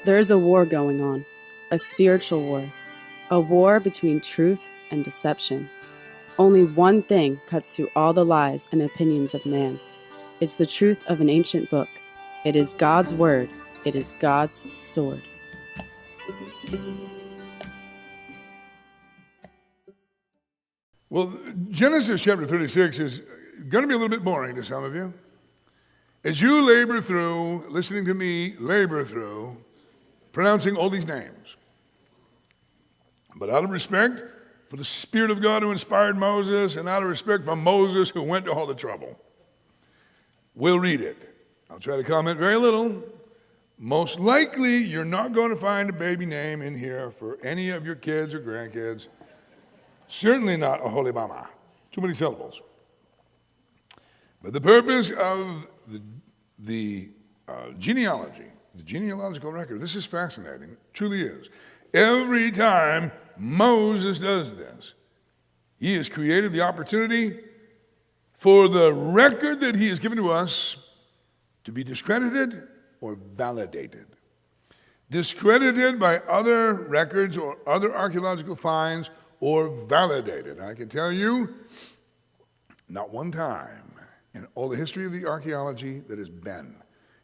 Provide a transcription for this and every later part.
There is a war going on, a spiritual war, a war between truth and deception. Only one thing cuts through all the lies and opinions of man. It's the truth of an ancient book. It is God's word. It is God's sword. Well, Genesis chapter 36 is going to be a little bit boring to some of you. As you labor through, listening to me labor through, pronouncing all these names. But out of respect for the Spirit of God who inspired Moses, and out of respect for Moses who went to all the trouble, we'll read it. I'll try to comment very little. Most likely, you're not going to find a baby name in here for any of your kids or grandkids. Certainly not Oholibama. Too many syllables. But the purpose of the genealogy, the genealogical record, this is fascinating. It truly is. Every time Moses does this, he has created the opportunity for the record that he has given to us to be discredited or validated. Discredited by other records or other archaeological finds, or validated. I can tell you, not one time in all the history of the archaeology that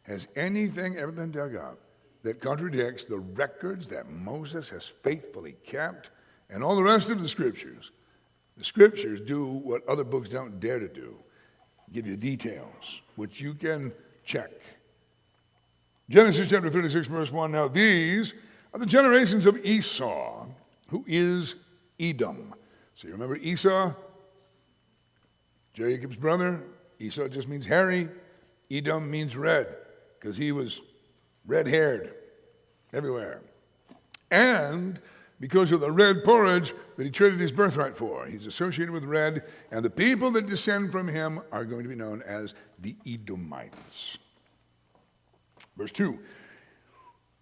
has anything ever been dug up that contradicts the records that Moses has faithfully kept and all the rest of the scriptures. The scriptures do what other books don't dare to do, give you details, which you can check. Genesis chapter 36, verse 1, now these are the generations of Esau, who is Edom. So you remember Esau, Jacob's brother. Esau just means hairy. Edom means red, because he was red-haired everywhere. And because of the red porridge that he traded his birthright for. He's associated with red, and the people that descend from him are going to be known as the Edomites. Verse 2,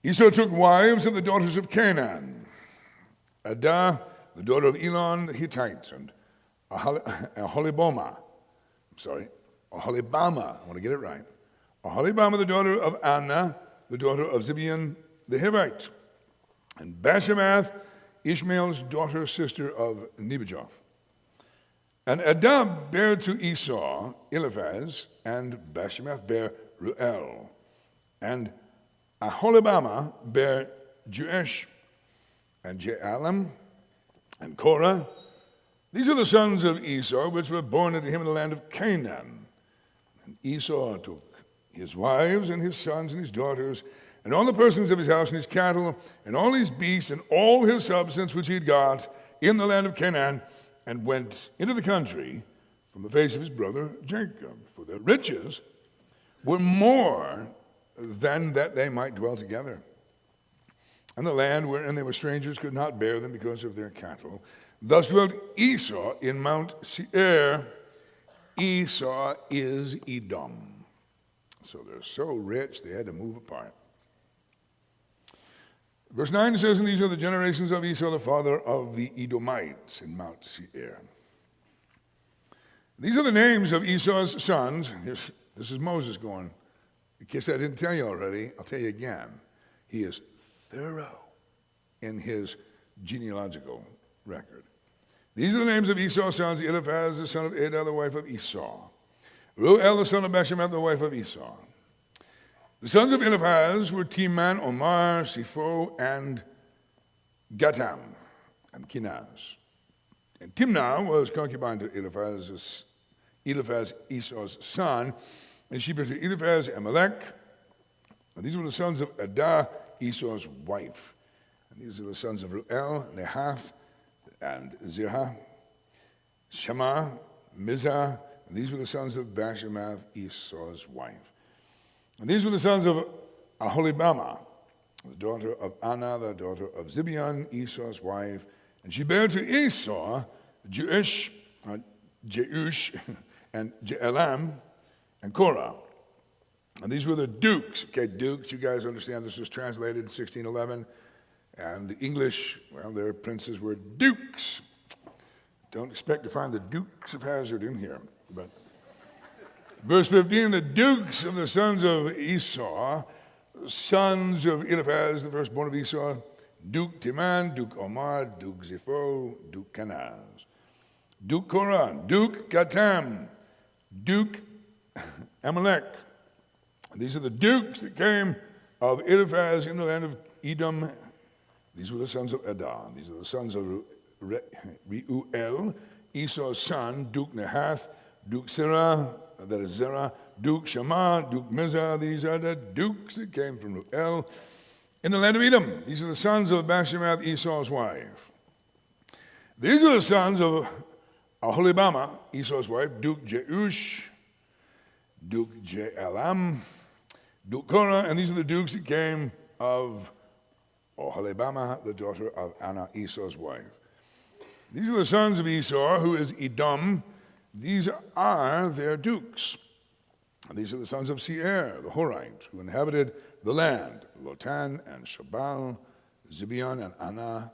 Esau took wives of the daughters of Canaan, Adah, the daughter of Elon the Hittite, and Aholibama, I want to get it right. Aholibama, the daughter of Anna, the daughter of Zibeon the Hivite, and Bashemath, Ishmael's daughter, sister of Nebajoth. And Adah bare to Esau Eliphaz, and Bashemath bare Ruel, and Aholibama bare Jeush, and Jealam, and Korah. These are the sons of Esau, which were born unto him in the land of Canaan. And Esau took his wives and his sons and his daughters, and all the persons of his house and his cattle, and all his beasts, and all his substance which he had got in the land of Canaan, and went into the country from the face of his brother Jacob. For their riches were more than that they might dwell together. And the land wherein they were strangers could not bear them because of their cattle. Thus dwelt Esau in Mount Seir. Esau is Edom. So they're so rich they had to move apart. Verse 9 says, and these are the generations of Esau, the father of the Edomites in Mount Seir. These are the names of Esau's sons. This is Moses going, in case I didn't tell you already, I'll tell you again. He is thorough in his genealogical record. These are the names of Esau's sons: Eliphaz, the son of Adah, the wife of Esau; Ruel, the son of Bashemath, the wife of Esau. The sons of Eliphaz were Teman, Omar, Sipho, and Gatam, and Kenaz. And Timnah was concubine to Eliphaz, Esau's son, and she bare to Eliphaz Amalek. And these were the sons of Adah, Esau's wife. And these are the sons of Ruel, Nehath, and Zerah, Shammah, Mizah. And these were the sons of Bashemath, Esau's wife. And these were the sons of Aholibama, the daughter of Anna, the daughter of Zibeon, Esau's wife. And she bare to Esau Jeush, and Jealam, and Korah. And these were the dukes. Okay, dukes, you guys understand this was translated in 1611. And the English, well, their princes were dukes. Don't expect to find the Dukes of Hazzard in here. But verse 15, the dukes of the sons of Esau sons of Eliphaz, the firstborn of Esau, Duke Timan, Duke Omar, Duke Zipho, Duke Kenaz, Duke Korah, Duke Gatam, Duke Amalek. These are the dukes that came of Eliphaz in the land of Edom. These were the sons of Edah. These are the sons of Reuel, Esau's son, Duke Nahath, Duke Sirah, that is Zerah, Duke Shammah, Duke Mizah. These are the dukes that came from Reuel in the land of Edom. These are the sons of Bashemath, Esau's wife. These are the sons of Aholibama, Esau's wife, Duke Jeush, Duke Jealam, Duke Korah, and these are the dukes that came of Oholibama, the daughter of Anna, Esau's wife. These are the sons of Esau, who is Edom. These are their dukes. These are the sons of Seir, the Horite, who inhabited the land, Lotan and Shobal, Zibeon and Anah,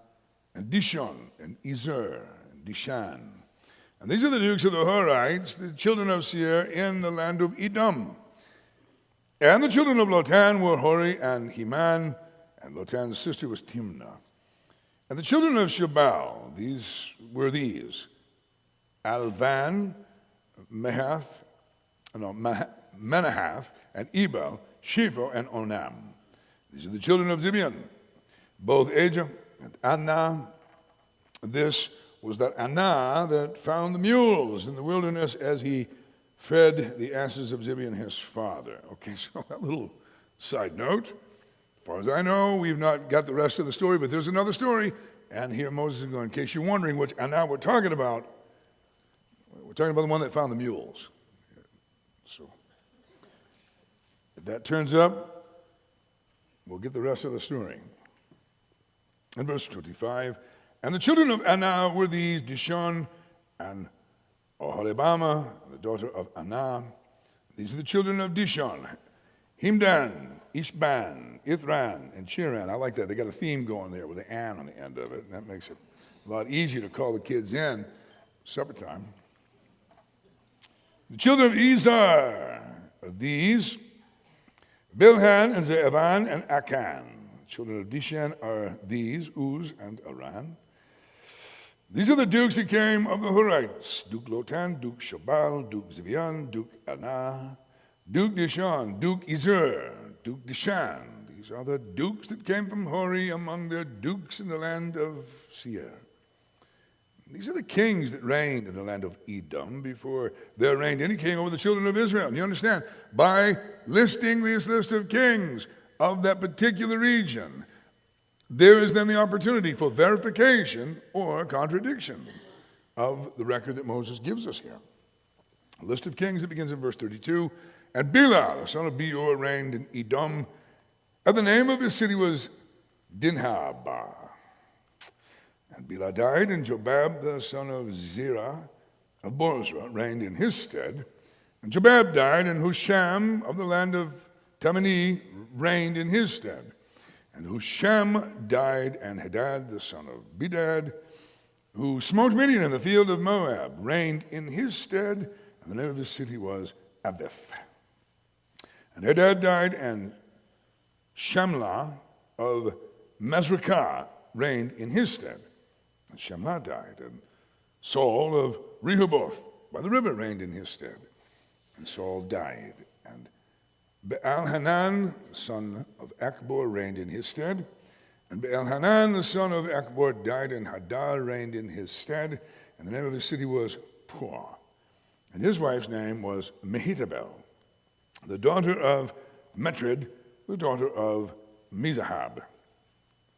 and Dishon and Ezer and Dishan. And these are the dukes of the Horites, the children of Seir in the land of Edom. And the children of Lotan were Hori and Heman, and Lotan's sister was Timnah. And the children of Shobal, these were Alvan, Menahath, and Ebal, Shepho, and Onam. These are the children of Zibeon, both Ajah and Anah. This was that Anah that found the mules in the wilderness as he fed the asses of Zibeon his father. Okay, so a little side note. As far as I know, we've not got the rest of the story, but there's another story. And here Moses is going, in case you're wondering which Anah we're talking about the one that found the mules. So if that turns up, we'll get the rest of the story. In verse 25, and the children of Anah were these, Dishon and Oholibama, the daughter of Anah. These are the children of Dishon, Himdan, Ishban, Ithran, and Chiran. I like that. They got a theme going there with an "an" on the end of it, and that makes it a lot easier to call the kids in supper time. The children of Izar are these, Bilhan and Ze'avan and Akan. The children of Dishan are these, Uz and Aran. These are the dukes that came of the Horites, Duke Lotan, Duke Shobal, Duke Zibeon, Duke Anah, Duke Dishon, Duke Ezer, Duke Dishan. These are the dukes that came from Hori among their dukes in the land of Seir. These are the kings that reigned in the land of Edom before there reigned any king over the children of Israel. You understand? By listing this list of kings of that particular region, there is then the opportunity for verification or contradiction of the record that Moses gives us here. A list of kings that begins in verse 32. And Bela, the son of Beor, reigned in Edom, and the name of his city was Dinhabah. And Bela died, and Jobab, the son of Zerah of Bozrah, reigned in his stead. And Jobab died, and Husham of the land of Tamani reigned in his stead. And Husham died, and Hadad, the son of Bedad, who smote Midian in the field of Moab, reigned in his stead, and the name of his city was Avith. And Hadad died, and Shamlah of Masrekah reigned in his stead. And Shamlah died, and Saul of Rehoboth by the river reigned in his stead. And Saul died, and Baal-Hanan, son of Achbor, reigned in his stead. And Baal-Hanan, the son of Achbor, died, and Hadar reigned in his stead. And the name of his city was Puah. And his wife's name was Mehetabel, the daughter of Metred, the daughter of Mizahab.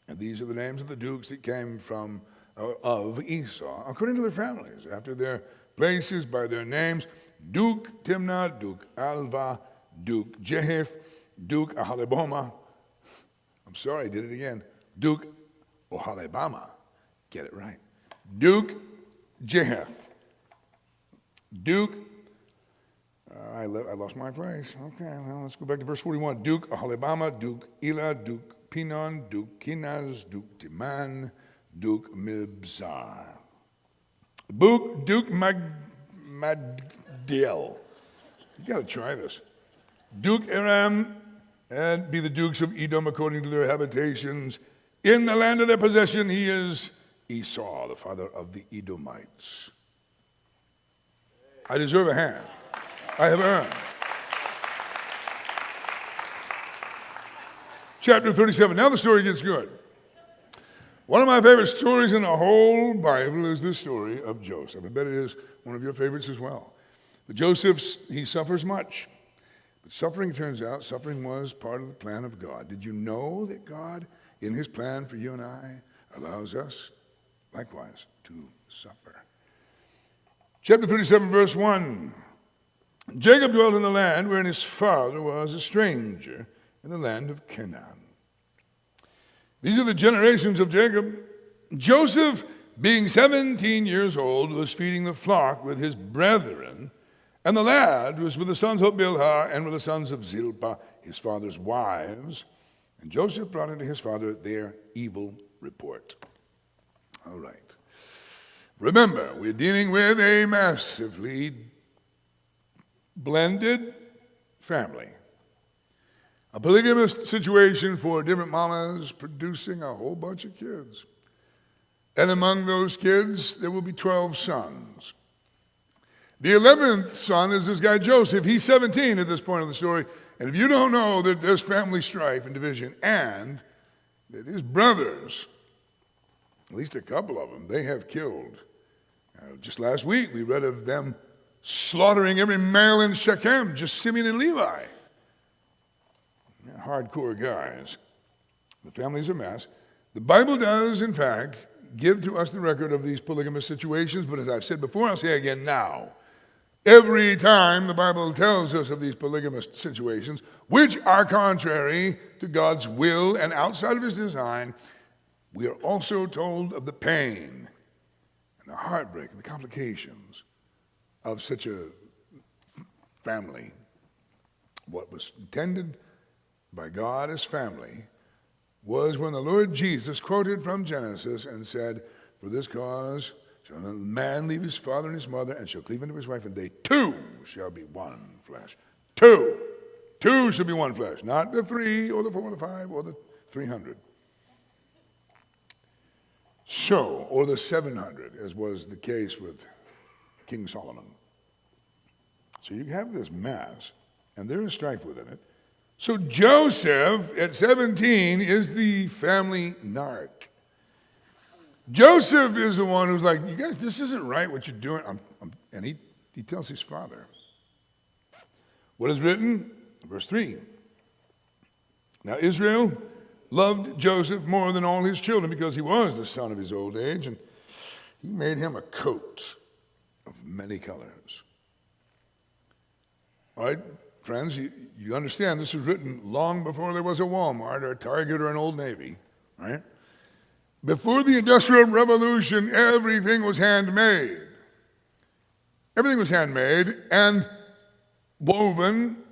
And these are the names of the dukes that came from of Esau, according to their families, after their places, by their names: Duke Timnah, Duke Alva, Duke Jeheth, Duke Aholibama. I'm sorry, I did it again. Duke Oholibama. Get it right. Duke Jeheth. Duke, I lost my place. Okay, well, let's go back to verse 41. Duke Aholibama, Duke Elah, Duke Pinon, Duke Kenaz, Duke Timan, Duke Mibzar. Duke Magdiel. You got to try this. Duke Aram, and be the dukes of Edom according to their habitations. In the land of their possession, he is Esau, the father of the Edomites. I deserve a hand. I have earned. Chapter 37. Now the story gets good. One of my favorite stories in the whole Bible is the story of Joseph. I bet it is one of your favorites as well. But Joseph, he suffers much. But suffering, turns out, suffering was part of the plan of God. Did you know that God, in his plan for you and I, allows us, likewise, to suffer? Chapter 37, verse 1. Jacob dwelt in the land wherein his father was a stranger, in the land of Canaan. These are the generations of Jacob. Joseph, being 17 years old, was feeding the flock with his brethren, and the lad was with the sons of Bilhah and with the sons of Zilpah, his father's wives. And Joseph brought unto his father their evil report. All right. Remember, we're dealing with a massively blended family. A polygamous situation for different mamas producing a whole bunch of kids. And among those kids, there will be 12 sons. The 11th son is this guy Joseph. He's 17 at this point of the story. And if you don't know that there's family strife and division, and that his brothers, at least a couple of them, they have killed. Just last week, we read of them slaughtering every male in Shechem, just Simeon and Levi. Hardcore guys. The family's a mess. The Bible does, in fact, give to us the record of these polygamous situations, but as I've said before, I'll say again now. Every time the Bible tells us of these polygamous situations, which are contrary to God's will and outside of his design, we are also told of the pain and the heartbreak and the complications of such a family. What was intended by God as family was when the Lord Jesus quoted from Genesis and said, "For this cause shall a man leave his father and his mother and shall cleave unto his wife, and they two shall be one flesh." Two shall be one flesh, not the 3 or the 4 or the 5 or the 300. So, or the 700, as was the case with King Solomon. So you have this mess, and there is strife within it. So Joseph, at 17, is the family narc. Joseph is the one who's like, "You guys, this isn't right what you're doing." And he tells his father. What is written? Verse 3. Now Israel loved Joseph more than all his children because he was the son of his old age, and he made him a coat of many colors. All right, friends, you understand this was written long before there was a Walmart or a Target or an Old Navy, right? Before the Industrial Revolution, everything was handmade. Everything was handmade and woven,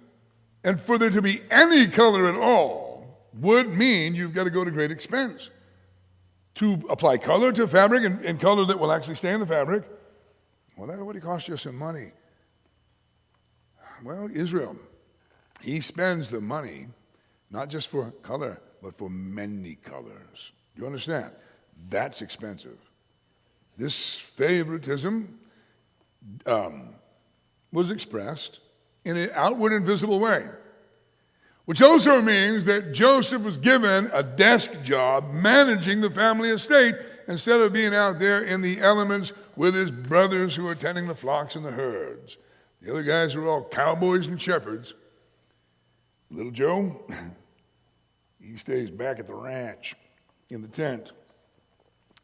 and for there to be any color at all would mean you've got to go to great expense to apply color to fabric and color that will actually stay in the fabric. Well, that already cost you some money. Well, Israel, he spends the money not just for color, but for many colors. Do you understand? That's expensive. This favoritism was expressed in an outward and visible way, which also means that Joseph was given a desk job managing the family estate instead of being out there in the elements with his brothers who were tending the flocks and the herds. The other guys were all cowboys and shepherds. Little Joe, he stays back at the ranch in the tent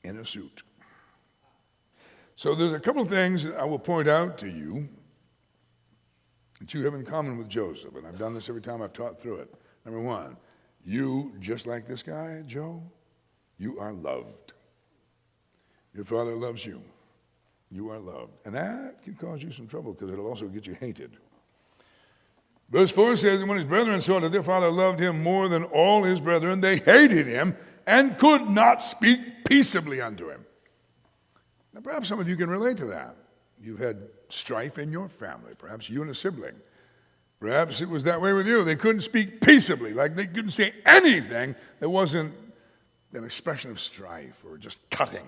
in a suit. So there's a couple of things that I will point out to you that you have in common with Joseph, and I've done this every time I've taught through it. Number one, you, just like this guy, Joe, you are loved. Your father loves you. You are loved. And that can cause you some trouble because it'll also get you hated. Verse 4 says, "And when his brethren saw that their father loved him more than all his brethren, they hated him and could not speak peaceably unto him." Now, perhaps some of you can relate to that. You've had strife in your family, perhaps you and a sibling. Perhaps it was that way with you. They couldn't speak peaceably, like they couldn't say anything that wasn't an expression of strife or just cutting.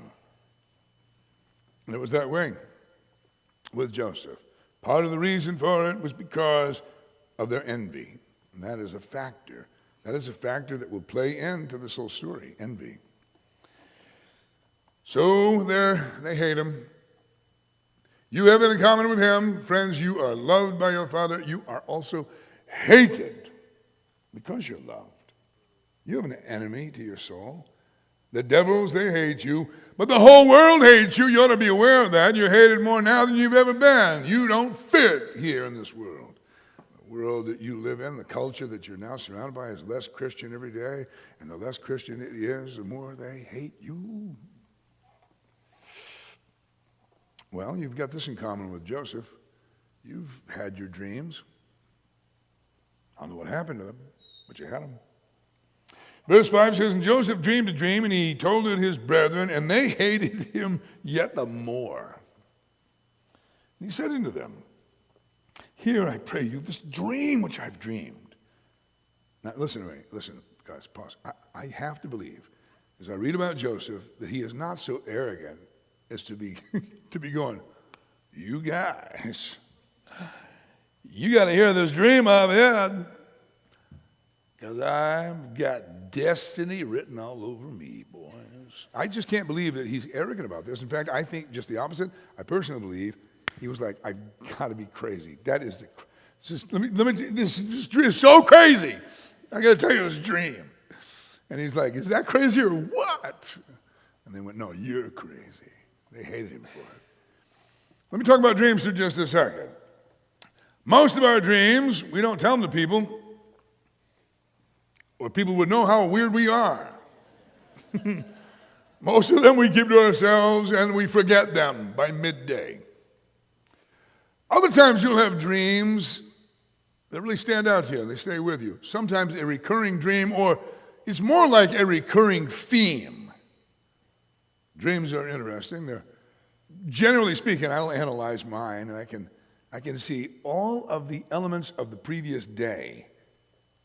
And it was that way with Joseph. Part of the reason for it was because of their envy. And that is a factor. That is a factor that will play into this whole story, envy. So they hate him. You have it in common with him. Friends, you are loved by your Father. You are also hated because you're loved. You have an enemy to your soul. The devils, they hate you. But the whole world hates you. You ought to be aware of that. You're hated more now than you've ever been. You don't fit here in this world. The world that you live in, the culture that you're now surrounded by is less Christian every day. And the less Christian it is, the more they hate you. Well, you've got this in common with Joseph. You've had your dreams. I don't know what happened to them, but you had them. Verse 5 says, and Joseph dreamed a dream, and he told it his brethren, and they hated him yet the more. And he said unto them, hear, I pray you, this dream which I've dreamed. Now, listen to me. Listen, guys, pause. I have to believe, as I read about Joseph, that he is not so arrogant as to be to be going, you guys, you got to hear this dream I've had, because I've got destiny written all over me, boys. I just can't believe that he's arrogant about this. In fact, I think just the opposite. I personally believe he was like, I've got to be crazy. That is this is so crazy. I got to tell you this dream. And he's like, is that crazy or what? And they went, no, you're crazy. They hated him for it. Let me talk about dreams for just a second. Most of our dreams, we don't tell them to people, or people would know how weird we are. Most of them we keep to ourselves and we forget them by midday. Other times you'll have dreams that really stand out to you. They stay with you. Sometimes a recurring dream, or it's more like a recurring theme. Dreams are interesting. They're, generally speaking, I'll analyze mine, and I can see all of the elements of the previous day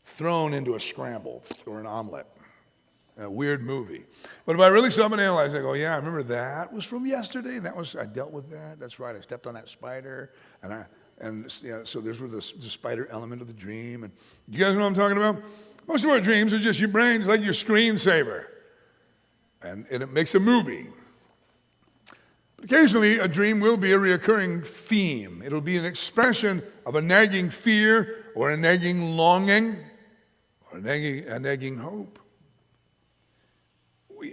thrown into a scramble or an omelet, a weird movie. But if I really stop and analyze, I go, yeah, I remember that was from yesterday. I dealt with that. That's right. I stepped on that spider, so there's where the spider element of the dream. And you guys know what I'm talking about? Most of our dreams are just your brain's like your screensaver. And it makes a movie. But occasionally, a dream will be a recurring theme. It'll be an expression of a nagging fear or a nagging longing or a nagging hope.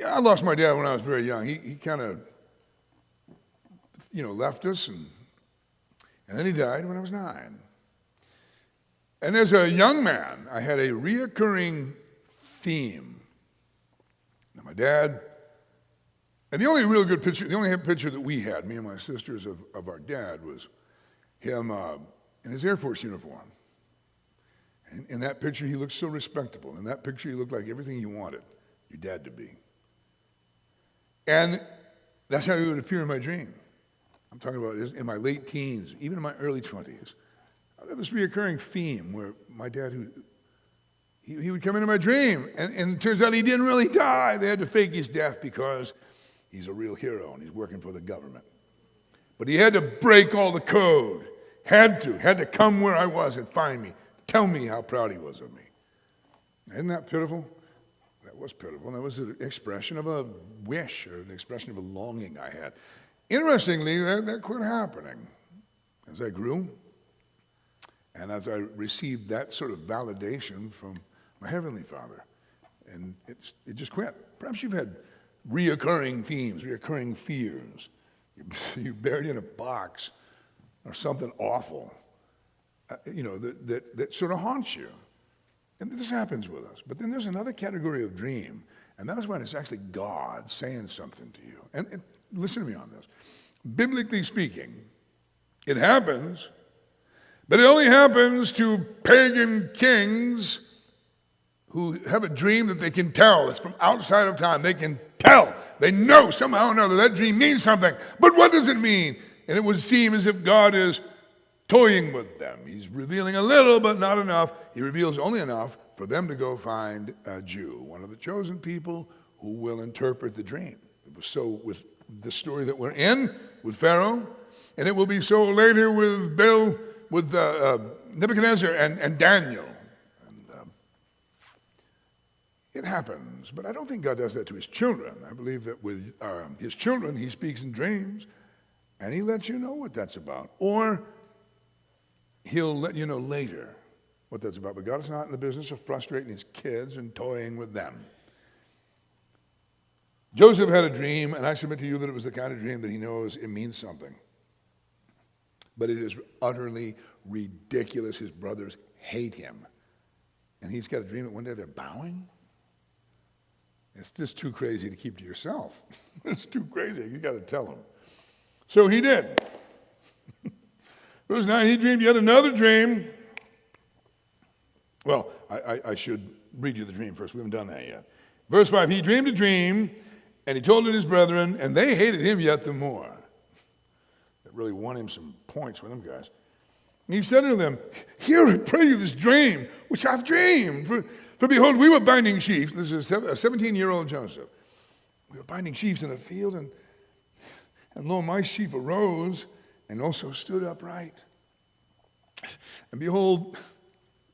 I lost my dad when I was very young. He kind of, left us, and then he died when I was 9. And as a young man, I had a reoccurring theme. Now, my dad, and the only real good picture, the only picture that we had, me and my sisters, of our dad was him in his Air Force uniform. And in that picture, he looked so respectable. In that picture, he looked like everything you wanted your dad to be. And that's how he would appear in my dream. I'm talking about in my late teens, even in my early 20s. I had this reoccurring theme where my dad, he would come into my dream, and it turns out he didn't really die. They had to fake his death because he's a real hero and he's working for the government. But he had to break all the code. Had to come where I was and find me, tell me how proud he was of me. Isn't that pitiful? That was pitiful. That was an expression of a wish or an expression of a longing I had. Interestingly, that quit happening as I grew and as I received that sort of validation from my Heavenly Father. And it just quit. Perhaps you've had reoccurring themes, reoccurring fears. You're buried in a box or something awful, that sort of haunts you. And this happens with us. But then there's another category of dream, and that is when it's actually God saying something to you. And listen to me on this. Biblically speaking, it happens, but it only happens to pagan kings who have a dream that they can tell. It's from outside of time. They can tell. They know somehow or another that dream means something. But what does it mean? And it would seem as if God is toying with them. He's revealing a little, but not enough. He reveals only enough for them to go find a Jew, one of the chosen people who will interpret the dream. It was so with the story that we're in with Pharaoh, and it will be so later with Nebuchadnezzar and Daniel. And it happens, but I don't think God does that to his children. I believe that with his children, he speaks in dreams, and he lets you know what that's about. Or he'll let you know later what that's about. But God is not in the business of frustrating his kids and toying with them. Joseph had a dream, and I submit to you that it was the kind of dream that he knows it means something. But it is utterly ridiculous. His brothers hate him. And he's got a dream that one day they're bowing. It's just too crazy to keep to yourself. It's too crazy. You got to tell him. So he did. Verse 9, he dreamed yet another dream. Well, I should read you the dream first. We haven't done that yet. Verse 5, he dreamed a dream, and he told it his brethren, and they hated him yet the more. That really won him some points with them guys. And he said unto them, hear, I pray you, this dream, which I've dreamed. For behold, we were binding sheaves. This is a 17-year-old Joseph. We were binding sheaves in a field, and lo, my sheaf arose and also stood upright. And behold,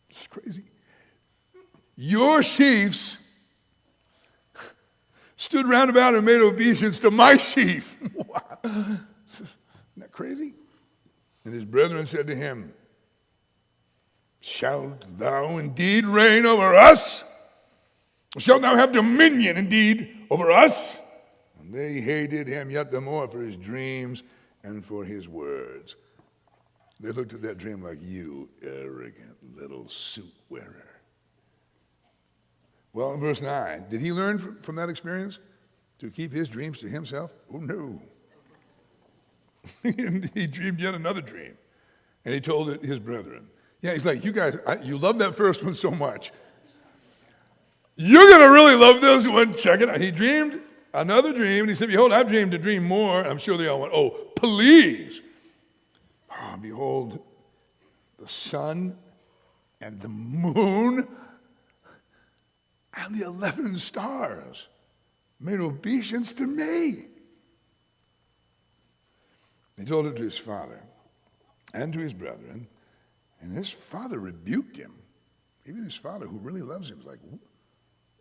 it's crazy, your sheaves stood round about and made obeisance to my sheaf. Wow. Isn't that crazy? And his brethren said to him, shalt thou indeed reign over us? Shalt thou have dominion indeed over us? And they hated him yet the more for his dreams and for his words. They looked at that dream like, you arrogant little suit wearer. Well, in verse 9, did he learn from that experience to keep his dreams to himself? Oh, no. And he dreamed yet another dream, and he told it his brethren. Yeah, he's like, you guys, you love that first one so much. You're going to really love this one. Check it out. He dreamed another dream, and he said, behold, I've dreamed a dream more. I'm sure they all went, oh, please. Oh, behold, the sun and the moon and the 11 stars made obeisance to me. He told it to his father and to his brethren, and his father rebuked him. Even his father, who really loves him, was like,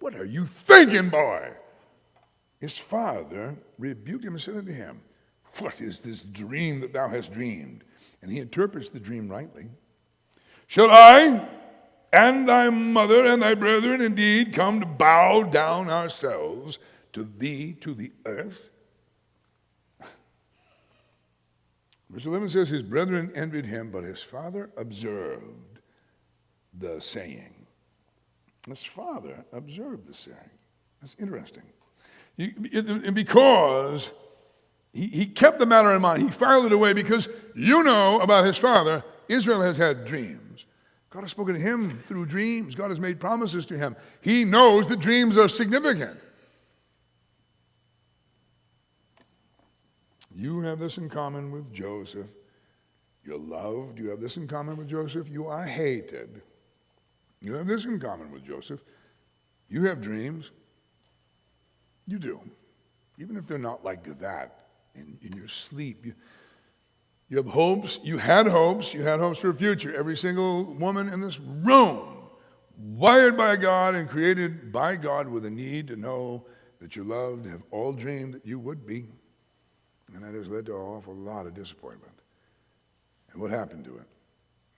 what are you thinking, boy? His father rebuked him and said unto him, what is this dream that thou hast dreamed? And he interprets the dream rightly. Shall I and thy mother and thy brethren indeed come to bow down ourselves to thee, to the earth? Verse 11 says, his brethren envied him, but his father observed the saying. His father observed the saying. That's interesting. And because he kept the matter in mind, he filed it away because you know about his father, Israel has had dreams. God has spoken to him through dreams. God has made promises to him. He knows that dreams are significant. You have this in common with Joseph. You're loved. You have this in common with Joseph. You are hated. You have this in common with Joseph. You have dreams. You do. Even if they're not like that in your sleep. You have hopes. You had hopes. You had hopes for a future. Every single woman in this room, wired by God and created by God with a need to know that you're loved, have all dreamed that you would be. And that has led to an awful lot of disappointment. And what happened to it?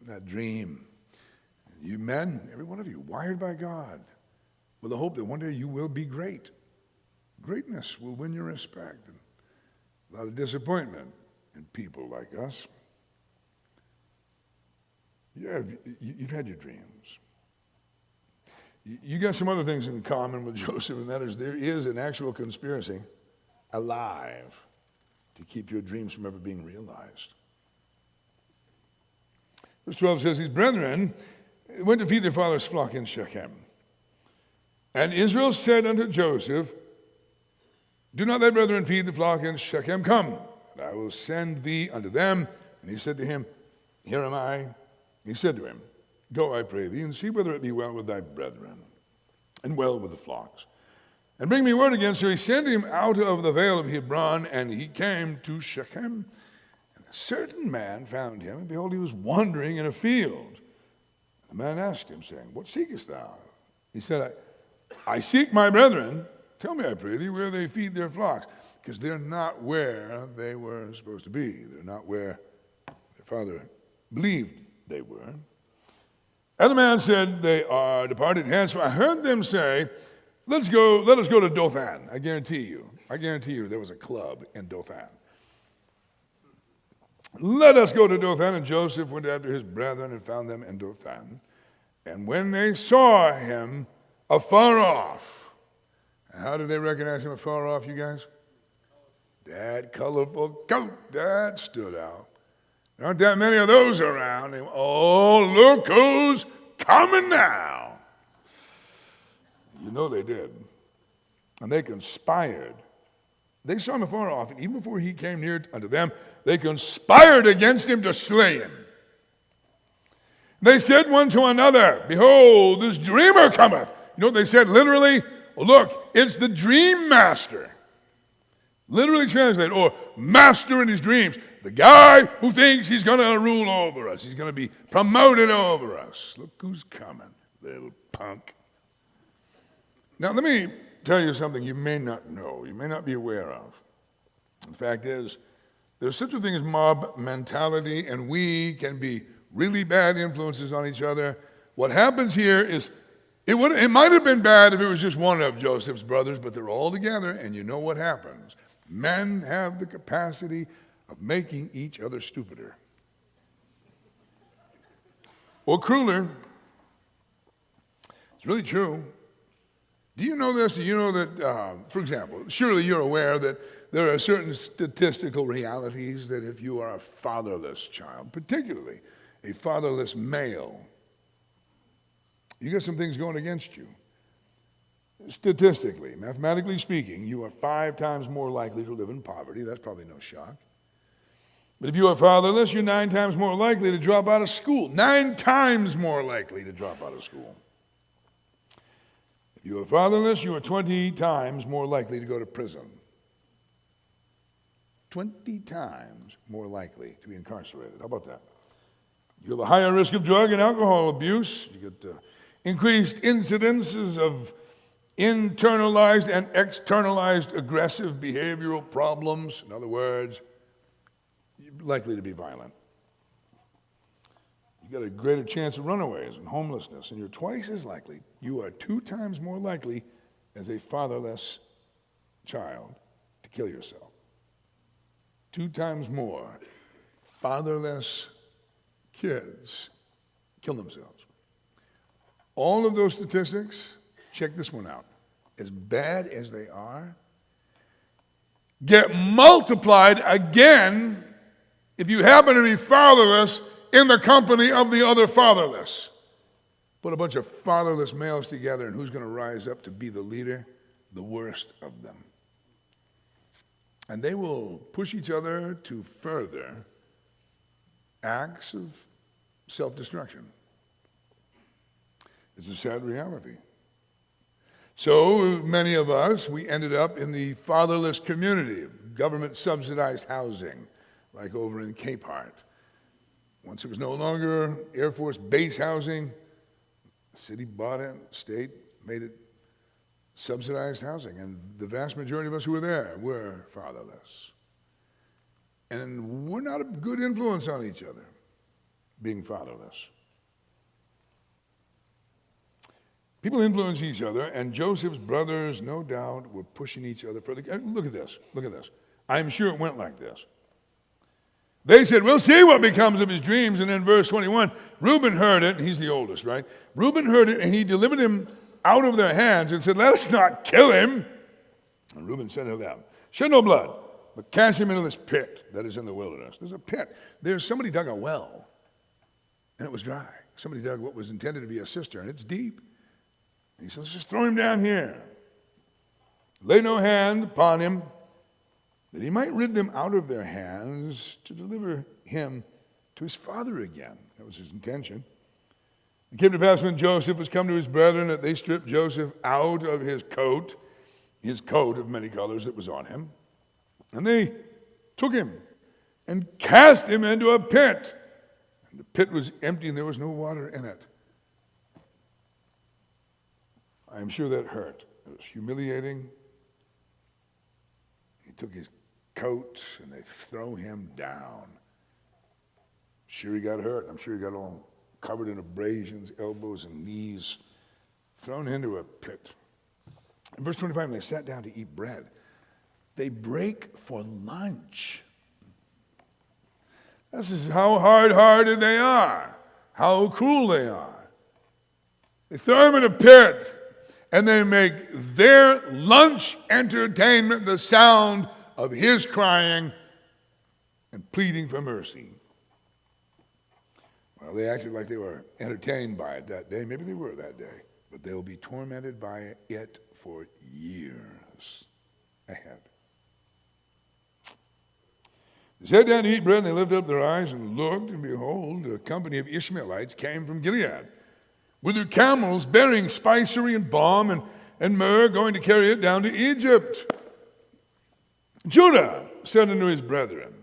That dream. You men, every one of you, wired by God with the hope that one day you will be great. Greatness will win your respect. And a lot of disappointment in people like us. You've had your dreams. You got some other things in common with Joseph, and that is there is an actual conspiracy alive to keep your dreams from ever being realized. Verse 12 says, his brethren went to feed their father's flock in Shechem. And Israel said unto Joseph, do not thy brethren feed the flock in Shechem? Come, and I will send thee unto them. And he said to him, Here am I. He said to him, Go, I pray thee, and see whether it be well with thy brethren, and well with the flocks. And bring me word again. So he sent him out of the vale of Hebron, and he came to Shechem. And a certain man found him, and behold, he was wandering in a field. The man asked him, saying, What seekest thou? He said, I seek my brethren. Tell me, I pray thee, where they feed their flocks. Because they're not where they were supposed to be. They're not where their father believed they were. And the man said, They are departed hence. For I heard them say, let us go to Dothan. I guarantee you there was a club in Dothan. Let us go to Dothan. And Joseph went after his brethren and found them in Dothan. And when they saw him afar off, and how did they recognize him afar off, you guys? That colorful coat, that stood out. There aren't that many of those around. Oh, look who's coming now. You know they did. And they conspired. They saw him afar off, and even before he came near unto them, they conspired against him to slay him. They said one to another, Behold, this dreamer cometh. You know what they said literally? Well, look, it's the dream master. Literally translated, or master in his dreams. The guy who thinks he's going to rule over us. He's going to be promoted over us. Look who's coming, little punk. Now, let me tell you something you may not know, you may not be aware of. The fact is, there's such a thing as mob mentality, and we can be really bad influences on each other. What happens here is, it might have been bad if it was just one of Joseph's brothers, but they're all together, and you know what happens. Men have the capacity of making each other stupider. Or crueler. It's really true. Do you know this? Do you know that, for example, surely you're aware that there are certain statistical realities that if you are a fatherless child, particularly a fatherless male, you got some things going against you. Statistically, mathematically speaking, you are 5 times more likely to live in poverty. That's probably no shock. But if you are fatherless, you're 9 times more likely to drop out of school. 9 times more likely to drop out of school. If you are fatherless, you are 20 times more likely to go to prison. 20 times more likely to be incarcerated. How about that? You have a higher risk of drug and alcohol abuse. You get increased incidences of internalized and externalized aggressive behavioral problems. In other words, you're likely to be violent. You got a greater chance of runaways and homelessness, and you're twice as likely, you are 2 times more likely as a fatherless child to kill yourself. 2 times more fatherless kids kill themselves. All of those statistics, check this one out. As bad as they are, get multiplied again if you happen to be fatherless in the company of the other fatherless. Put a bunch of fatherless males together, and who's going to rise up to be the leader? The worst of them. And they will push each other to further acts of self-destruction. It's a sad reality. So many of us, we ended up in the fatherless community, government-subsidized housing, like over in Cape Heart. Once it was no longer Air Force base housing, the city bought it, state made it subsidized housing, and the vast majority of us who were there were fatherless. And we're not a good influence on each other, being fatherless. People influence each other, and Joseph's brothers, no doubt, were pushing each other further. Look at this. I'm sure it went like this. They said, we'll see what becomes of his dreams. And then verse 21, Reuben heard it. He's the oldest, right? Reuben heard it, and he delivered him out of their hands and said, let us not kill him. And Reuben said to them, shed no blood, but cast him into this pit that is in the wilderness. There's a pit. Somebody dug a well, and it was dry. Somebody dug what was intended to be a cistern. It's deep. He says, let's just throw him down here. Lay no hand upon him, that he might rid them out of their hands to deliver him to his father again. That was his intention. It came to pass when Joseph was come to his brethren that they stripped Joseph out of his coat of many colors that was on him, and they took him and cast him into a pit. And the pit was empty and there was no water in it. I am sure that hurt. It was humiliating. He took his coat and they throw him down. Sure he got hurt. I'm sure he got all covered in abrasions, elbows and knees, thrown into a pit. In verse 25, when they sat down to eat bread, they break for lunch. This is how hard-hearted they are, how cruel they are. They throw him in a pit, and they make their lunch entertainment the sound of his crying and pleading for mercy. Well, they acted like they were entertained by it that day. Maybe they were that day. But they'll be tormented by it for years ahead. They sat down to eat bread, and they lifted up their eyes and looked, and behold, a company of Ishmaelites came from Gilead with their camels bearing spicery and balm and myrrh, going to carry it down to Egypt. Judah said unto his brethren,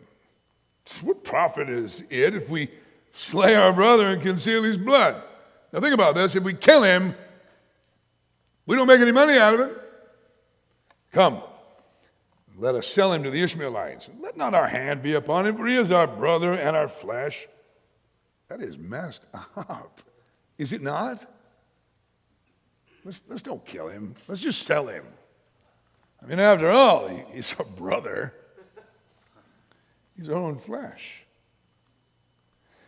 what profit is it if we slay our brother and conceal his blood? Now think about this. If we kill him, we don't make any money out of it. Come, let us sell him to the Ishmaelites. Let not our hand be upon him, for he is our brother and our flesh. That is messed up. Is it not? Let's don't kill him. Let's just sell him. I mean, after all, he's our brother. He's our own flesh.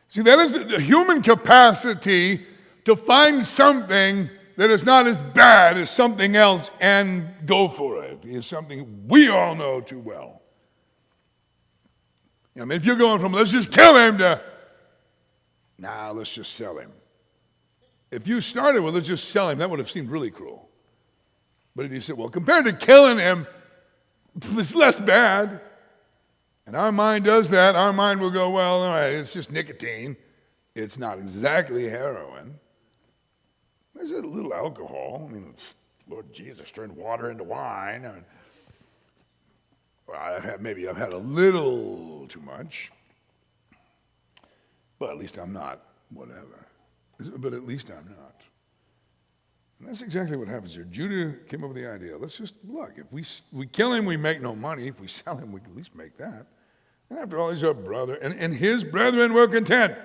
See, that is the human capacity to find something that is not as bad as something else and go for it. Is something we all know too well. I mean, if you're going from let's just kill him to let's just sell him. If you started with let's just sell him, that would have seemed really cruel. But if you said, well, compared to killing him, it's less bad. And our mind does that. Our mind will go, well, all right, it's just nicotine. It's not exactly heroin. There's a little alcohol. I mean, Lord Jesus turned water into wine. Well, I've had a little too much. But at least I'm not, whatever. But at least I'm not. And that's exactly what happens here. Judah came up with the idea. Let's just look. If we kill him, we make no money. If we sell him, we can at least make that. And after all, he's our brother. And his brethren were content.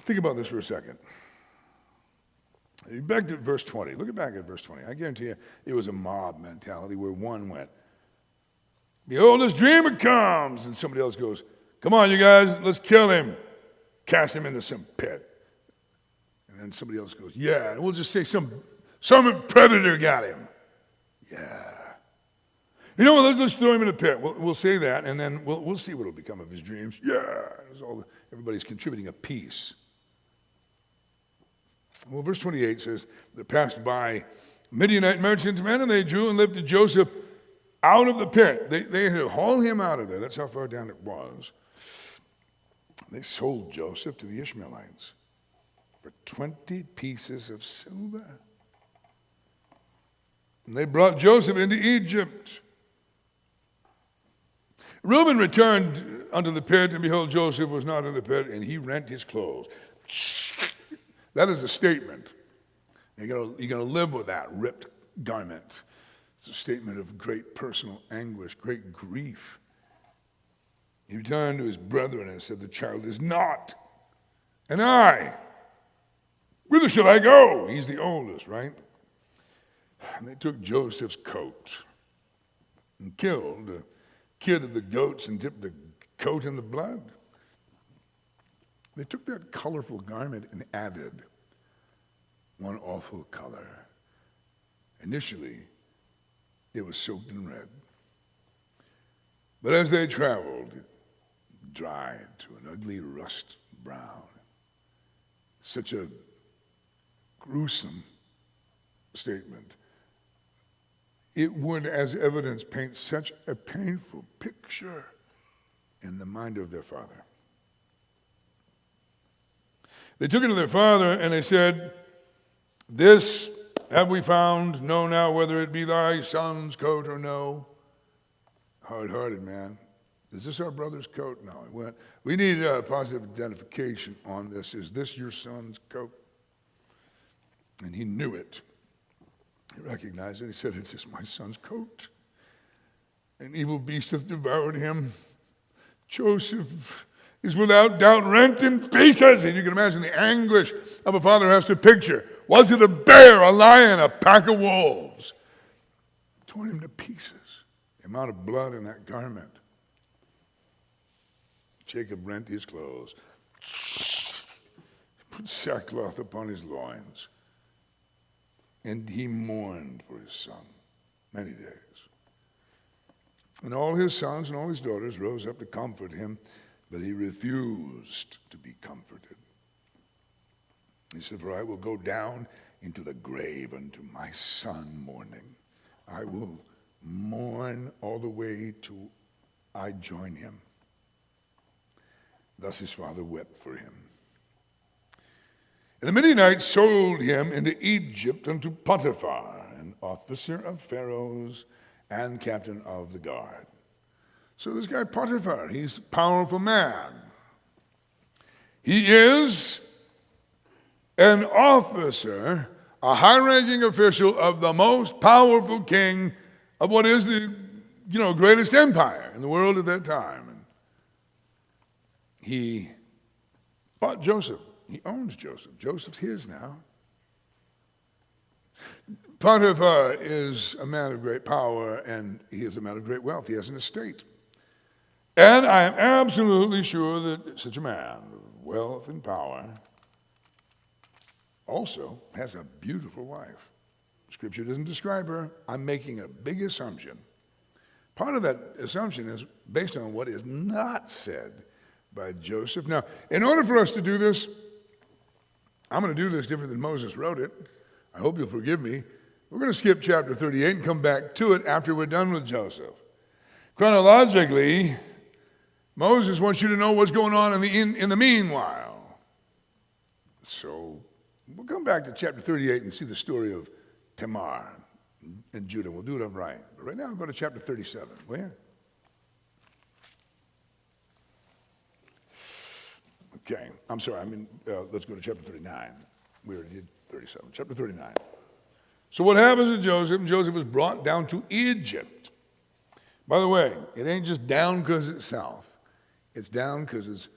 Think about this for a second. Back to verse 20. Look back at verse 20. I guarantee you it was a mob mentality where one went, behold, this dreamer comes. And somebody else goes, come on, you guys, let's kill him. Cast him into some pit. And then somebody else goes, yeah, and we'll just say some predator got him. Yeah. You know what, let's throw him in a pit. We'll say that, and then we'll see what will become of his dreams. Yeah. Everybody's contributing a piece. Well, verse 28 says, they passed by Midianite merchants' men, and they drew and lifted Joseph out of the pit. They had to haul him out of there. That's how far down it was. They sold Joseph to the Ishmaelites for 20 pieces of silver. And they brought Joseph into Egypt. Reuben returned unto the pit, and behold, Joseph was not in the pit, and he rent his clothes. That is a statement. You're going to live with that ripped garment. It's a statement of great personal anguish, great grief. He returned to his brethren and said, the child is not. And I, whither shall I go? He's the oldest, right? And they took Joseph's coat and killed the kid of the goats and dipped the coat in the blood. They took that colorful garment and added one awful color. Initially, it was soaked in red. But as they traveled, it dried to an ugly rust brown. Such a gruesome statement. It would, as evidence, paint such a painful picture in the mind of their father. They took it to their father, and they said, "This have we found? Know now whether it be thy son's coat or no." Hard-hearted, man. Is this our brother's coat? No, it went. We need a positive identification on this. Is this your son's coat? And he knew it. He recognized it. He said, "It is my son's coat. An evil beast hath devoured him. Joseph is without doubt rent in pieces." And you can imagine the anguish of a father has to picture. Was it a bear, a lion, a pack of wolves? Torn him to pieces. The amount of blood in that garment. Jacob rent his clothes, put sackcloth upon his loins, and he mourned for his son many days. And all his sons and all his daughters rose up to comfort him, but he refused to be comforted. He said, "For I will go down into the grave unto my son mourning. I will mourn all the way till I join him." Thus his father wept for him. And the Midianites sold him into Egypt unto Potiphar, an officer of Pharaoh's and captain of the guard. So this guy Potiphar, he's a powerful man. He is an officer, a high-ranking official of the most powerful king of what is the greatest empire in the world at that time. And he bought Joseph. He owns Joseph. Joseph's his now. Potiphar is a man of great power, and he is a man of great wealth. He has an estate. And I am absolutely sure that such a man of wealth and power also has a beautiful wife. Scripture doesn't describe her. I'm making a big assumption. Part of that assumption is based on what is not said by Joseph. Now, in order for us to do this, I'm going to do this different than Moses wrote it. I hope you'll forgive me. We're going to skip chapter 38 and come back to it after we're done with Joseph. Chronologically, Moses wants you to know what's going on in the meanwhile. So we'll come back to chapter 38 and see the story of Tamar and Judah. We'll do it upright. But right now, I'll go to chapter 37. Where? Okay, I'm sorry. Let's go to chapter 39. We already did 37. Chapter 39. So what happens to Joseph? Joseph was brought down to Egypt. By the way, it ain't just down because it's south. It's down because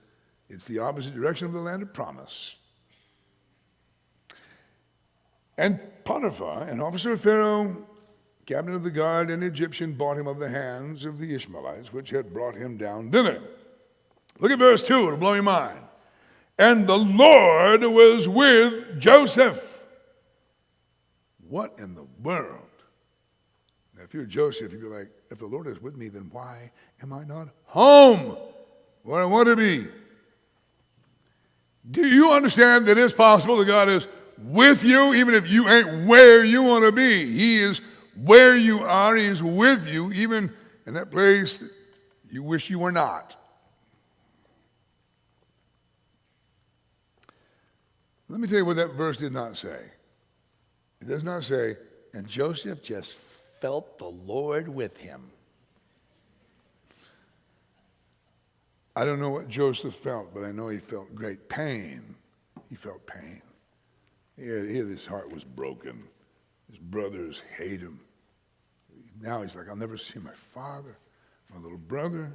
it's the opposite direction of the land of promise. And Potiphar, an officer of Pharaoh, captain of the guard, an Egyptian, bought him of the hands of the Ishmaelites, which had brought him down thither. Look at verse 2, it'll blow your mind. And the Lord was with Joseph. What in the world? Now, if you're Joseph, you'd be like, if the Lord is with me, then why am I not home where I want to be? Do you understand that it's possible that God is with you, even if you ain't where you want to be? He is where you are. He is with you, even in that place that you wish you were not. Let me tell you what that verse did not say. It does not say, and Joseph just felt the Lord with him. I don't know what Joseph felt, but I know he felt great pain. He felt pain. His heart was broken. His brothers hate him. Now he's like, I'll never see my father, my little brother.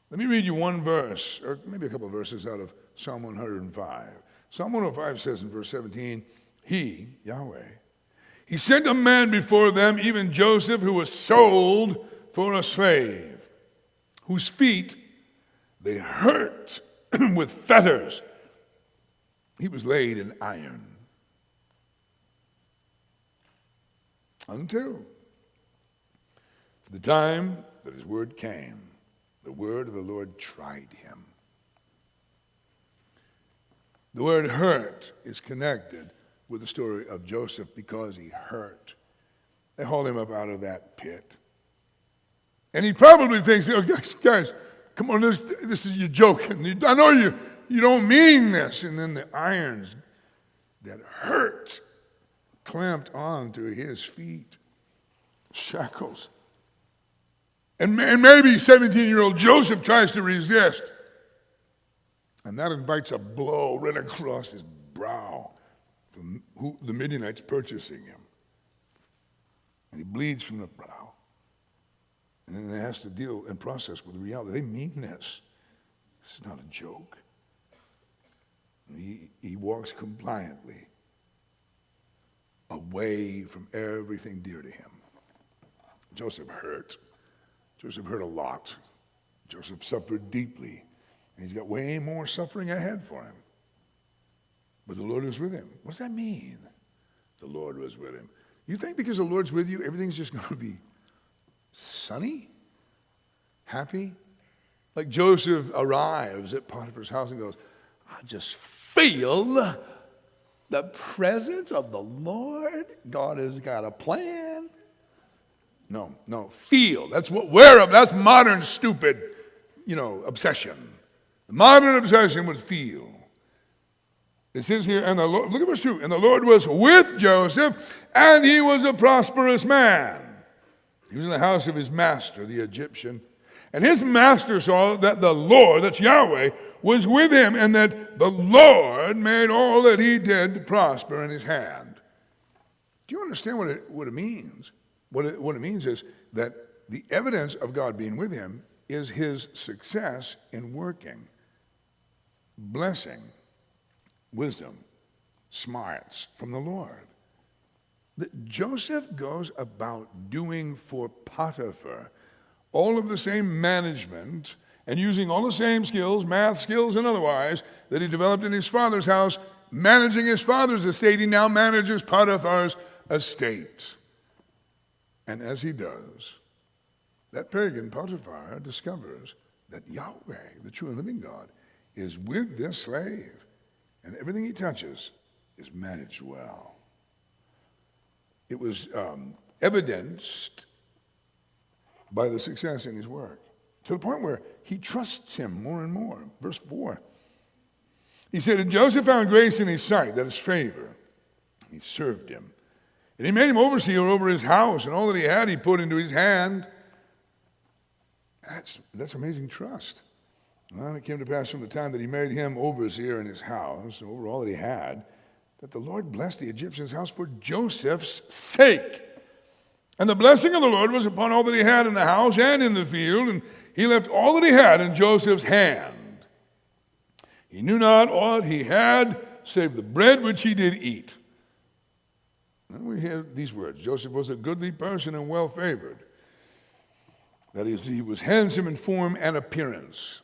Let me read you one verse, or maybe a couple of verses out of Psalm 105. Psalm 105 says in verse 17, He, Yahweh, He sent a man before them, even Joseph, who was sold for a slave, whose feet they hurt with fetters. He was laid in iron until the time that his word came. The word of the Lord tried him. The word hurt is connected with the story of Joseph because he hurt. They hauled him up out of that pit. And he probably thinks, oh, guys, come on, this is, you're joking. I know you don't mean this. And then the irons that hurt clamped onto his feet, shackles. And maybe 17-year-old Joseph tries to resist. And that invites a blow right across his brow from the Midianites purchasing him. And he bleeds from the brow. And then he has to deal and process with the reality. They mean this. This is not a joke. He walks compliantly away from everything dear to him. Joseph hurt. Joseph hurt a lot. Joseph suffered deeply. And he's got way more suffering ahead for him. But the Lord was with him. What does that mean? The Lord was with him. You think because the Lord's with you, everything's just going to be sunny? Happy? Like Joseph arrives at Potiphar's house and goes, I just feel the presence of the Lord. God has got a plan. No, feel. That's what that's modern stupid, obsession. The modern obsession would feel. It says here, and the Lord, look at verse 2, and the Lord was with Joseph, and he was a prosperous man. He was in the house of his master, the Egyptian. And his master saw that the Lord, that's Yahweh, was with him, and that the Lord made all that he did to prosper in his hand. Do you understand what it means? What it means is that the evidence of God being with him is his success in working, blessing, wisdom, smarts from the Lord. That Joseph goes about doing for Potiphar all of the same management and using all the same skills, math skills and otherwise, that he developed in his father's house, managing his father's estate. He now manages Potiphar's estate. And as he does, that pagan Potiphar discovers that Yahweh, the true and living God, is with this slave. And everything he touches is managed well. It was evidenced by the success in his work, to the point where he trusts him more and more. Verse 4. He said, and Joseph found grace in his sight, that is favor. He served him. And he made him overseer over his house, and all that he had he put into his hand. That's amazing trust. And it came to pass from the time that he made him overseer in his house, over all that he had, that the Lord blessed the Egyptian's house for Joseph's sake. And the blessing of the Lord was upon all that he had in the house and in the field, and he left all that he had in Joseph's hand. He knew not aught he had, save the bread which he did eat. And we hear these words, Joseph was a goodly person and well-favored. That is, he was handsome in form and appearance.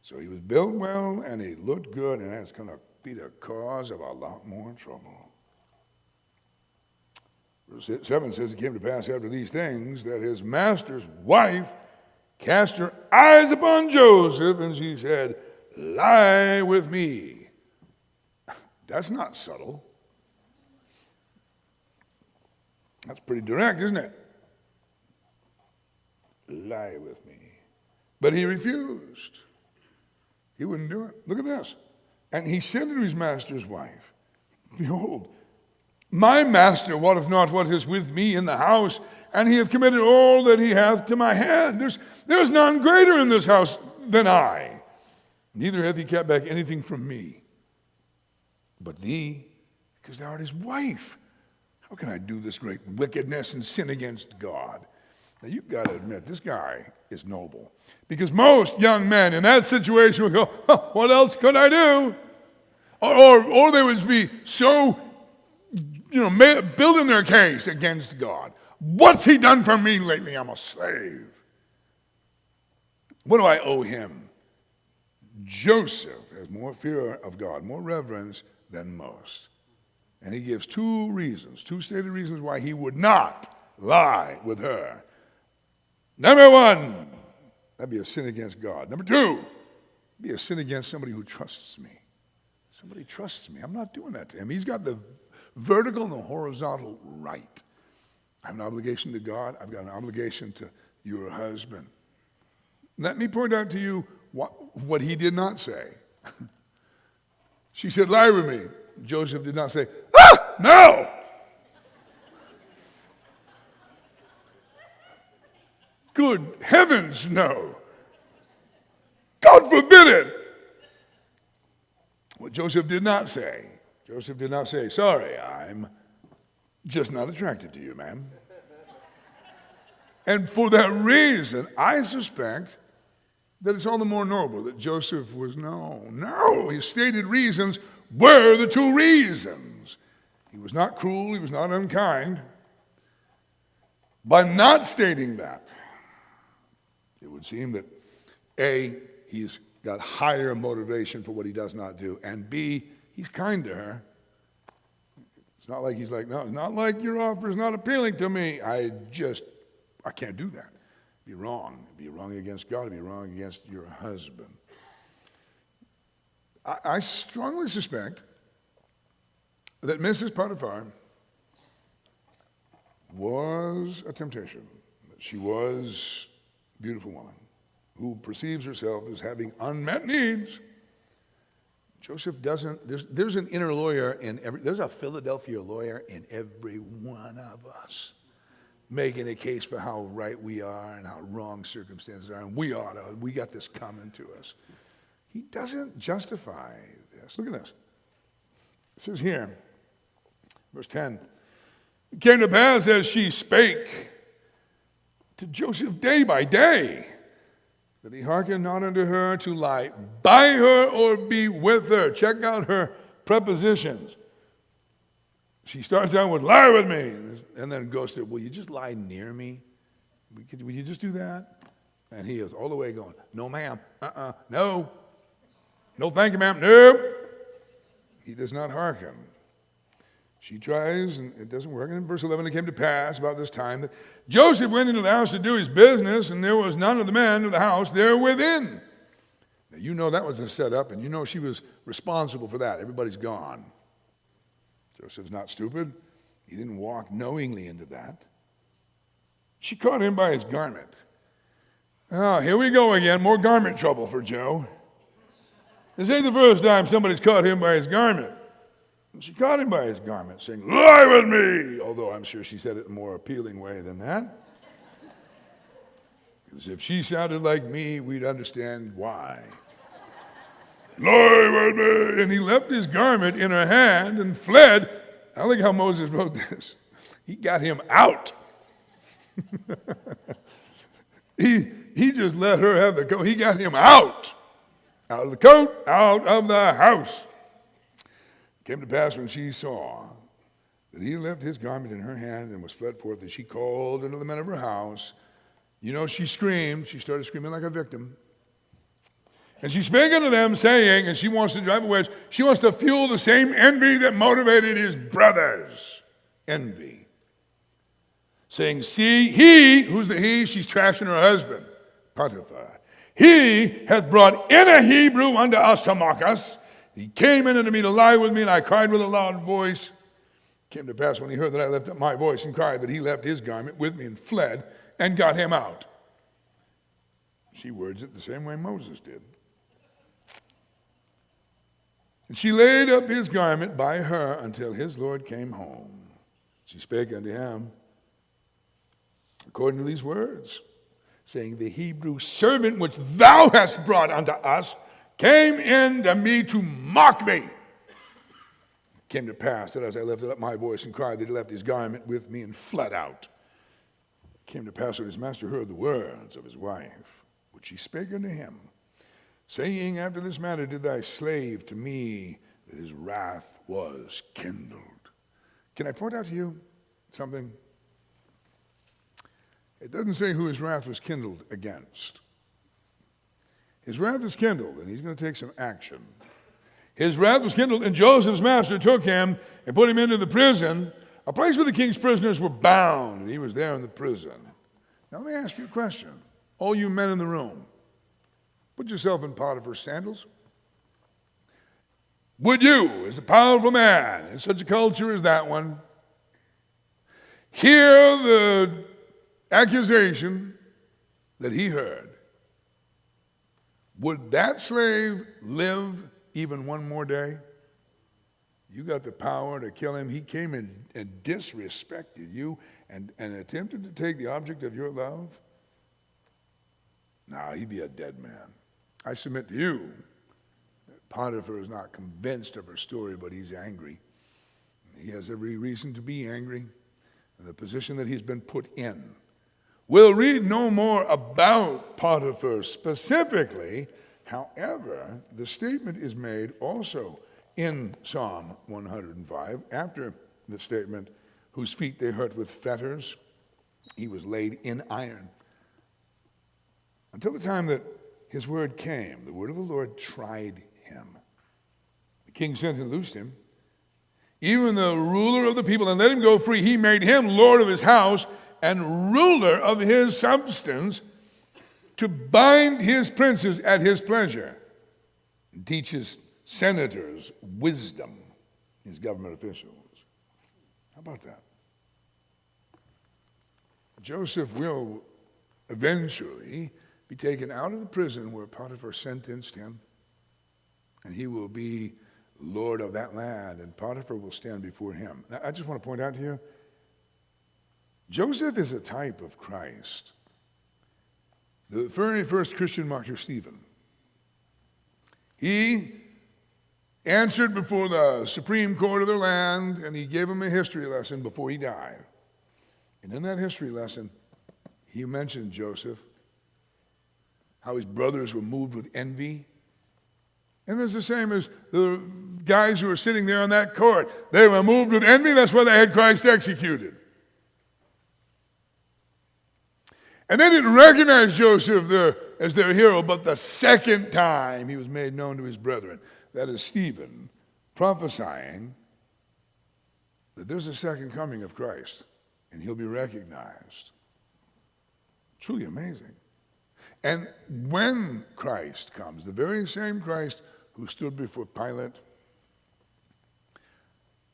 So he was built well, and he looked good, and that's going to be the cause of a lot more trouble. Verse 7 says, it came to pass after these things that his master's wife cast her eyes upon Joseph, and she said, lie with me. That's not subtle. That's pretty direct, isn't it? Lie with me. But he refused. He wouldn't do it. Look at this. And he said to his master's wife, behold, my master wotteth not what is with me in the house, and he hath committed all that he hath to my hand. There's none greater in this house than I. Neither hath he kept back anything from me. But thee, because thou art his wife. How can I do this great wickedness and sin against God? Now you've got to admit, this guy is noble. Because most young men in that situation would go, what else could I do? Or they would be so, building their case against God. What's he done for me lately? I'm a slave. What do I owe him? Joseph has more fear of God, more reverence than most. And he gives two stated reasons why he would not lie with her. Number one, that'd be a sin against God. Number two, be a sin against somebody who trusts me. Somebody trusts me. I'm not doing that to him. He's got the vertical and the horizontal right. I have an obligation to God. I've got an obligation to your husband. Let me point out to you what he did not say. She said, lie with me. Joseph did not say, no! Good heavens, no. God forbid it. What Joseph did not say, sorry, I'm just not attracted to you, ma'am. And for that reason, I suspect that it's all the more noble that Joseph was no. His stated reasons were the two reasons. He was not cruel, he was not unkind. By not stating that, it would seem that A, he's got higher motivation for what he does not do, and B, he's kind to her. It's not like he's like, no, it's not like your offer is not appealing to me. I can't do that. It'd be wrong. It'd be wrong against God. It'd be wrong against your husband. I strongly suspect that Mrs. Potiphar was a temptation. She was a beautiful woman who perceives herself as having unmet needs. Joseph doesn't, there's an inner lawyer there's a Philadelphia lawyer in every one of us, making a case for how right we are and how wrong circumstances are, and we got this coming to us. He doesn't justify this. Look at this. It says here, verse 10, it came to pass as she spake to Joseph day by day, that he hearkened not unto her to lie by her or be with her. Check out her prepositions. She starts out with, lie with me, and then goes to, will you just lie near me? Will you just do that? And he is all the way going, no ma'am, no. No thank you ma'am, no. He does not hearken. She tries, and it doesn't work. And in verse 11, it came to pass about this time that Joseph went into the house to do his business, and there was none of the men of the house there within. Now, you know that was a setup, and you know she was responsible for that. Everybody's gone. Joseph's not stupid. He didn't walk knowingly into that. She caught him by his garment. Oh, here we go again. More garment trouble for Joe. This ain't the first time somebody's caught him by his garment. And she caught him by his garment, saying, lie with me! Although I'm sure she said it in a more appealing way than that. Because if she sounded like me, we'd understand why. Lie with me! And he left his garment in her hand and fled. I like how Moses wrote this. He got him out. He just let her have the coat. He got him out. Out of the coat, out of the house. It came to pass when she saw that he left his garment in her hand and was fled forth, that she called unto the men of her house. You know, she screamed. She started screaming like a victim. And she spake unto them, saying, and she wants to drive a wedge, she wants to fuel the same envy that motivated his brothers. Envy. Saying, see, he, who's the he? She's trashing her husband, Potiphar. He hath brought in a Hebrew unto us to mock us. He came in unto me to lie with me, and I cried with a loud voice. It came to pass when he heard that I lifted up my voice and cried, that he left his garment with me and fled and got him out. She words it the same way Moses did. And she laid up his garment by her until his Lord came home. She spake unto him according to these words, saying, the Hebrew servant which thou hast brought unto us came in to me to mock me. It came to pass that as I lifted up my voice and cried, that he left his garment with me and fled out. It came to pass when his master heard the words of his wife, which she spake unto him, saying, after this manner did thy slave to me, that his wrath was kindled. Can I point out to you something? It doesn't say who his wrath was kindled against. His wrath was kindled, and he's going to take some action. His wrath was kindled, and Joseph's master took him and put him into the prison, a place where the king's prisoners were bound, and he was there in the prison. Now let me ask you a question. All you men in the room, put yourself in Potiphar's sandals. Would you, as a powerful man in such a culture as that one, hear the accusation that he heard would that slave live even one more day? You got the power to kill him. He came and disrespected you and attempted to take the object of your love. Now, he'd be a dead man. I submit to you that Potiphar is not convinced of her story, but he's angry. He has every reason to be angry in the position that he's been put in. We'll read no more about Potiphar specifically. However, the statement is made also in Psalm 105 after the statement, whose feet they hurt with fetters, he was laid in iron. Until the time that his word came, the word of the Lord tried him. The king sent and loosed him. Even the ruler of the people, and let him go free. He made him lord of his house and ruler of his substance, to bind his princes at his pleasure and teach his senators wisdom, his government officials. How about that? Joseph will eventually be taken out of the prison where Potiphar sentenced him, and he will be lord of that land, and Potiphar will stand before him. Now, I just want to point out to you, Joseph is a type of Christ. The very first Christian martyr, Stephen, he answered before the Supreme Court of the land, and he gave him a history lesson before he died. And in that history lesson, he mentioned Joseph, how his brothers were moved with envy. And it's the same as the guys who were sitting there on that court. They were moved with envy. That's why they had Christ executed. And they didn't recognize Joseph as their hero, but the second time he was made known to his brethren. That is Stephen prophesying that there's a second coming of Christ, and he'll be recognized. Truly amazing. And when Christ comes, the very same Christ who stood before Pilate,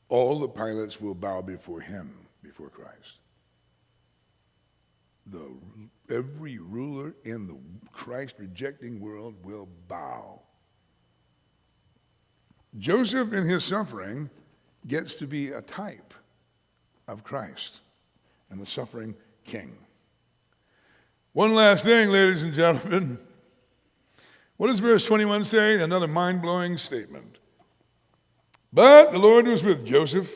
all the Pilates will bow before him, before Christ. Every ruler in the Christ-rejecting world will bow. Joseph, in his suffering, gets to be a type of Christ and the suffering king. One last thing, ladies and gentlemen. What does verse 21 say? Another mind-blowing statement. But the Lord was with Joseph.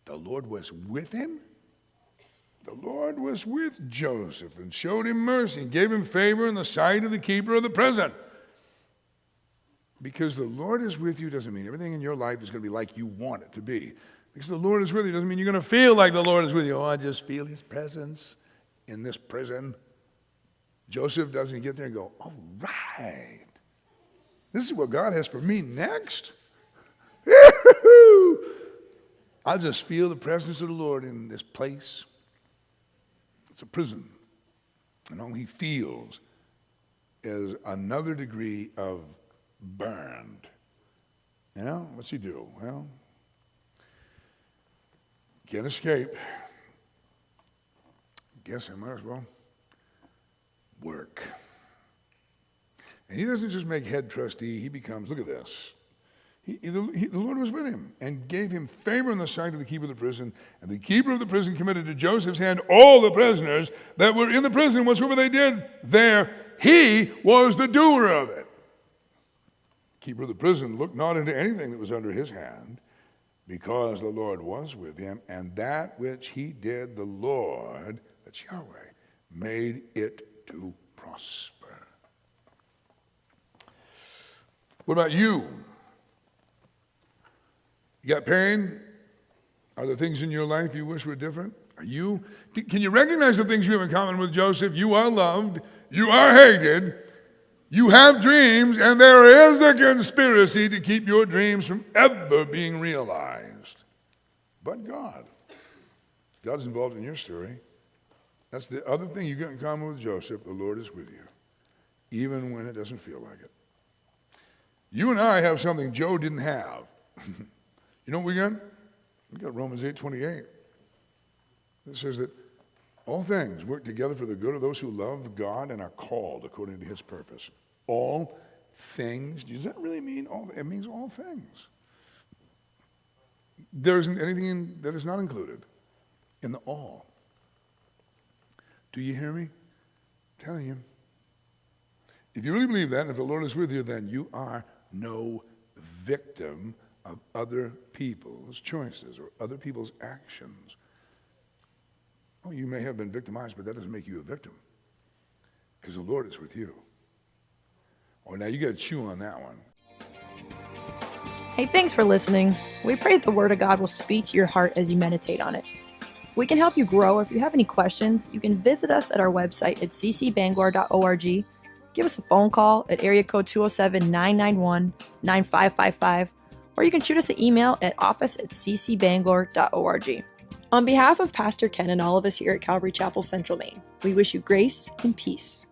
The Lord was with him? The Lord was with Joseph and showed him mercy and gave him favor in the sight of the keeper of the prison. Because the Lord is with you doesn't mean everything in your life is going to be like you want it to be. Because the Lord is with you doesn't mean you're going to feel like the Lord is with you. Oh, I just feel his presence in this prison. Joseph doesn't get there and go, all right, this is what God has for me next. I'll just feel the presence of the Lord in this place. It's a prison. And all he feels is another degree of burned. You know, what's he do? Well, can't escape. Guess I might as well work. And he doesn't just make head trustee, he becomes, look at this. The Lord was with him and gave him favor in the sight of the keeper of the prison. And the keeper of the prison committed to Joseph's hand all the prisoners that were in the prison, whatsoever they did there. He was the doer of it. The keeper of the prison looked not into anything that was under his hand, because the Lord was with him, and that which he did, the Lord, that's Yahweh, made it to prosper. What about you? You got pain? Are there things in your life you wish were different? Can you recognize the things you have in common with Joseph? You are loved, you are hated, you have dreams, and there is a conspiracy to keep your dreams from ever being realized. But God's involved in your story. That's the other thing you get in common with Joseph. The Lord is with you, even when it doesn't feel like it. You and I have something Joe didn't have. You know what we got? We got Romans 8:28. It says that all things work together for the good of those who love God and are called according to his purpose. All things. Does that really mean all? It means all things. There isn't anything that is not included in the all. Do you hear me? I'm telling you. If you really believe that, and if the Lord is with you, then you are no victim of other people's choices or other people's actions. Oh, you may have been victimized, but that doesn't make you a victim, because the Lord is with you. Oh, now you got to chew on that one. Hey, thanks for listening. We pray that the Word of God will speak to your heart as you meditate on it. If we can help you grow, or if you have any questions, you can visit us at our website at ccbangor.org. Give us a phone call at area code 207-991-9555, or you can shoot us an email at office@ccbangor.org. On behalf of Pastor Ken and all of us here at Calvary Chapel Central Maine, we wish you grace and peace.